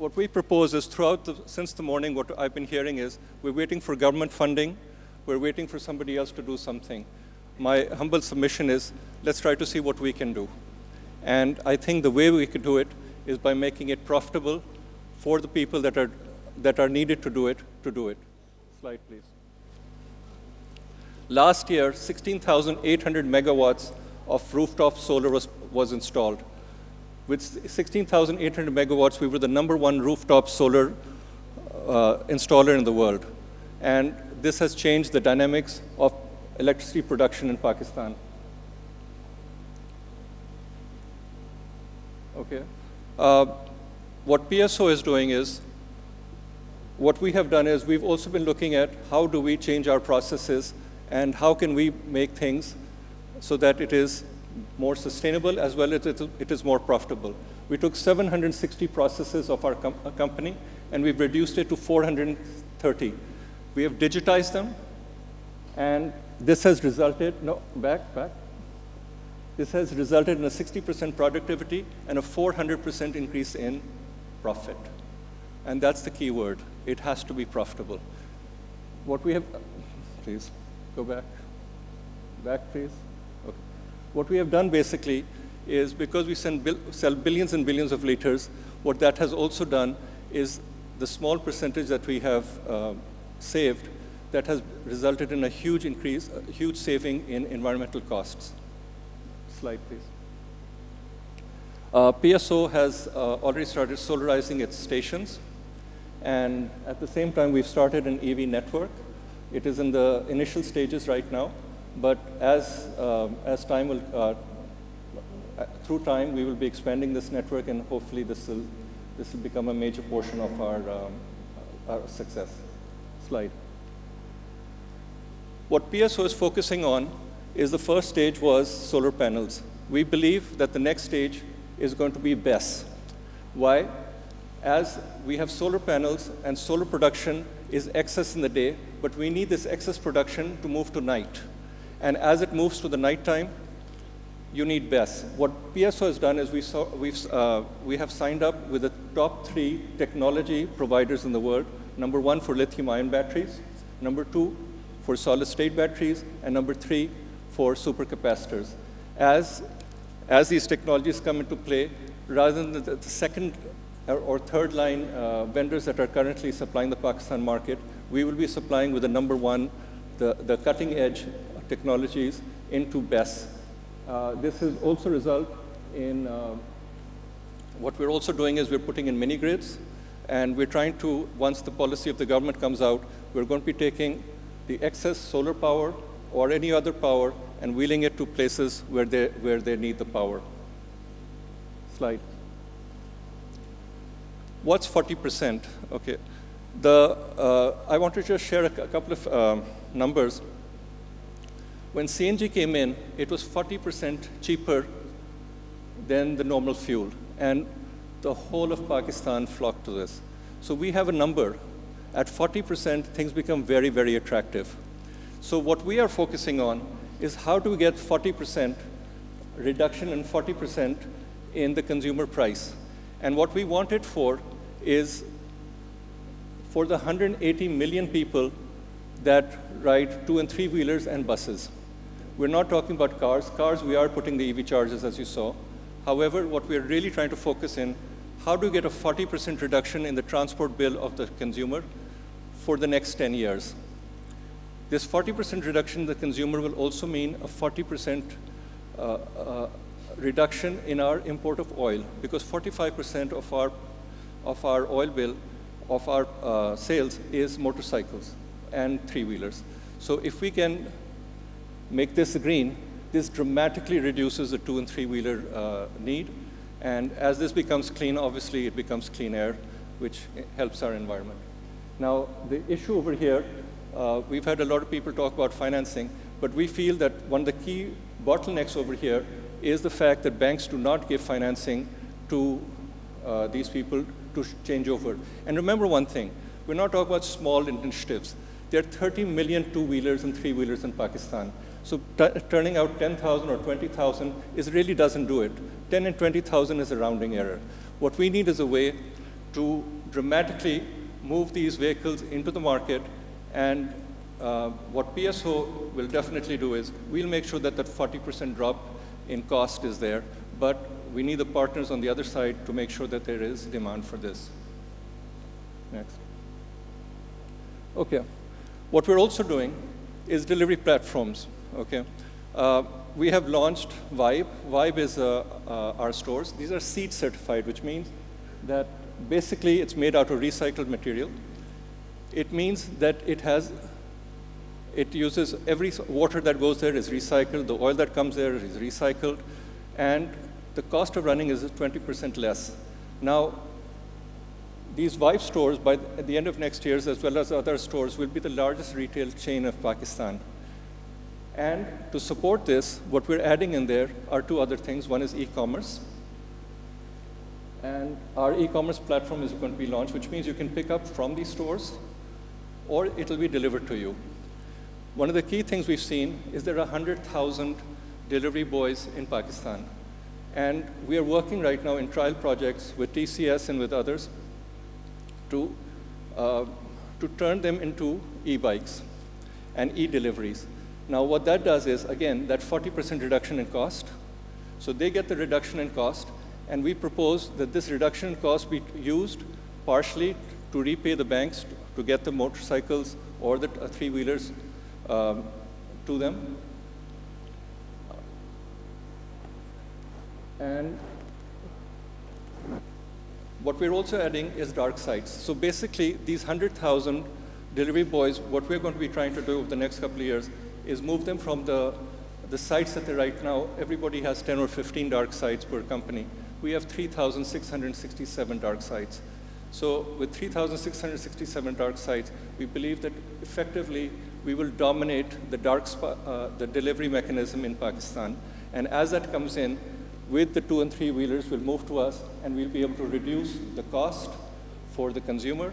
what we propose is since the morning, what I've been hearing is we're waiting for government funding. We're waiting for somebody else to do something. My humble submission is let's try to see what we can do. And I think the way we could do it is by making it profitable for the people that are needed to do it. Slide, please. Last year, 16,800 megawatts of rooftop solar was installed. With 16,800 megawatts, we were the #1 rooftop solar installer in the world. And this has changed the dynamics of electricity production in Pakistan. Okay. What PSO is doing is, what we have done is we've also been looking at how do we change our processes and how can we make things so that it is more sustainable as well as it is more profitable. We took 760 processes of our company and we've reduced it to 430. We have digitized them, and this has resulted, This has resulted in a 60% productivity and a 400% increase in profit. And that's the key word. It has to be profitable. What we have, please, go back. Back, please. Okay. What we have done basically is because we sell billions and billions of liters, what that has also done is the small percentage that we have saved that has resulted in a huge increase, a huge saving in environmental costs. Slide, please. PSO has already started solarizing its stations, and at the same time, we've started an EV network. It is in the initial stages right now, but as time will, through time, we will be expanding this network, and hopefully this will become a major portion of our success. Slide. What PSO is focusing on is the first stage was solar panels. We believe that the next stage is going to be BESS. Why? As we have solar panels and solar production is excess in the day, but we need this excess production to move to night. And as it moves to the nighttime, you need BESS. What PSO has done is we have signed up with the top 3 technology providers in the world. #1 for lithium-ion batteries, #2 for solid-state batteries, and #3 for supercapacitors. As these technologies come into play, rather than the second or third line vendors that are currently supplying the Pakistan market, we will be supplying with the #1, the cutting edge technologies into BESS. This will also result in, what we're also doing is we're putting in mini grids, and we're trying to, once the policy of the government comes out, we're going to be taking the excess solar power or any other power and wheeling it to places where they need the power. Slide. What's 40%? Okay. I want to just share a couple of numbers. When CNG came in, it was 40% cheaper than the normal fuel, and the whole of Pakistan flocked to this. So we have a number. At 40%, things become very, very attractive. So what we are focusing on is how do we get 40% reduction and 40% in the consumer price. And what we want it for is for the 180 million people that ride 2- and 3-wheelers and buses. We're not talking about cars. Cars, we are putting the EV chargers, as you saw. However, what we're really trying to focus in, how do we get a 40% reduction in the transport bill of the consumer for the next 10 years? This 40% reduction in the consumer will also mean a 40% reduction in our import of oil, because 45% of our oil bill, of our sales, is motorcycles and 3-wheelers. So if we can make this green, this dramatically reduces the 2- and 3-wheeler need. And as this becomes clean, obviously it becomes clean air, which helps our environment. Now, the issue over here, we've had a lot of people talk about financing, but we feel that one of the key bottlenecks over here is the fact that banks do not give financing to these people to change over. And remember one thing, we're not talking about small initiatives. There are 30 million 2-wheelers and 3-wheelers in Pakistan. So turning out 10,000 or 20,000 really doesn't do it. 10 and 20,000 is a rounding error. What we need is a way to dramatically move these vehicles into the market. And what PSO will definitely do is we'll make sure that that 40% drop in cost is there, but we need the partners on the other side to make sure that there is demand for this. Next. Okay. What we're also doing is delivery platforms. Okay. We have launched Vibe. Vibe is our stores. These are seed certified, which means that basically it's made out of recycled material. It means that it uses every water that goes there is recycled, the oil that comes there is recycled, and the cost of running is 20% less. Now, these Vibe stores, at the end of next year, as well as other stores, will be the largest retail chain of Pakistan. And to support this, what we're adding in there are two other things. One is e-commerce. And our e-commerce platform is going to be launched, which means you can pick up from these stores, or it'll be delivered to you. One of the key things we've seen is there are 100,000 delivery boys in Pakistan. And we are working right now in trial projects with TCS and with others to turn them into e-bikes and e-deliveries. Now, what that does is, again, that 40% reduction in cost. So they get the reduction in cost, and we propose that this reduction in cost be used partially to repay the banks to get the motorcycles or the three-wheelers to them. And what we're also adding is dark sites. So basically, these 100,000 delivery boys, what we're going to be trying to do over the next couple of years is move them from the sites that they're right now. Everybody has 10 or 15 dark sites per company. We have 3,667 dark sites. So with 3,667 dark sites, we believe that effectively we will dominate the delivery mechanism in Pakistan. And as that comes in, with the 2- and 3-wheelers will move to us, and we'll be able to reduce the cost for the consumer.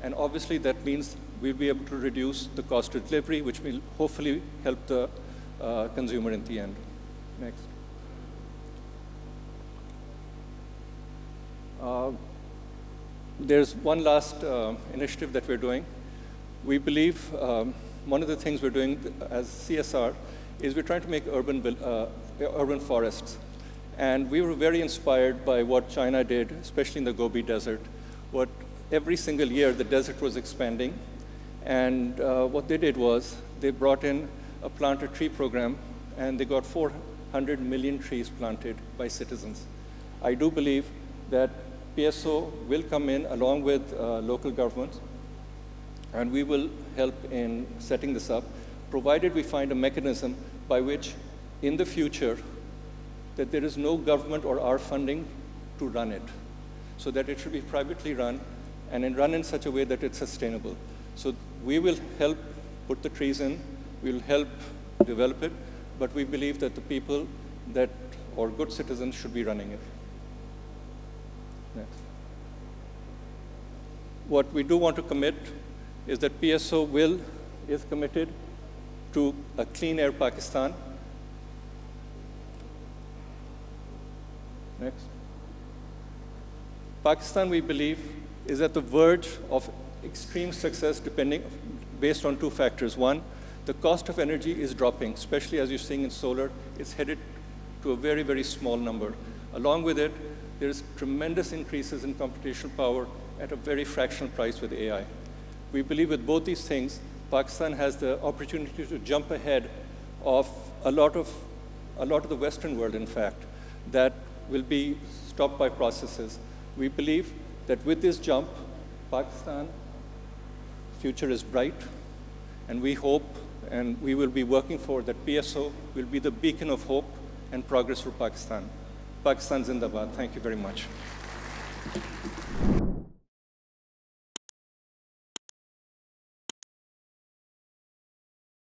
And obviously, that means we'll be able to reduce the cost of delivery, which will hopefully help the consumer in the end. Next. There's one last initiative that we're doing. We believe one of the things we're doing as CSR is we're trying to make urban forests. And we were very inspired by what China did, especially in the Gobi Desert. Every single year, the desert was expanding. And what they did was they brought in a plant a tree program, and they got 400 million trees planted by citizens. I do believe that PSO will come in along with local governments, and we will help in setting this up, provided we find a mechanism by which, in the future, that there is no government or our funding to run it, so that it should be privately run and run in such a way that it's sustainable. So we will help put the trees in, we will help develop it, but we believe that the people or good citizens should be running it. Next. What we do want to commit is that PSO is committed to a clean air Pakistan. Next. Pakistan, we believe, is at the verge of extreme success based on two factors. One, the cost of energy is dropping, especially as you're seeing in solar. It's headed to a very, very small number. Along with it, there's tremendous increases in computational power at a very fractional price with AI. We believe with both these things, Pakistan has the opportunity to jump ahead of a lot of the Western world, in fact, that will be stopped by processes. We believe that with this jump, Pakistan's future is bright, and we hope, and we will be working for that PSO will be the beacon of hope and progress for Pakistan. Pakistan Zindabad. Thank you very much.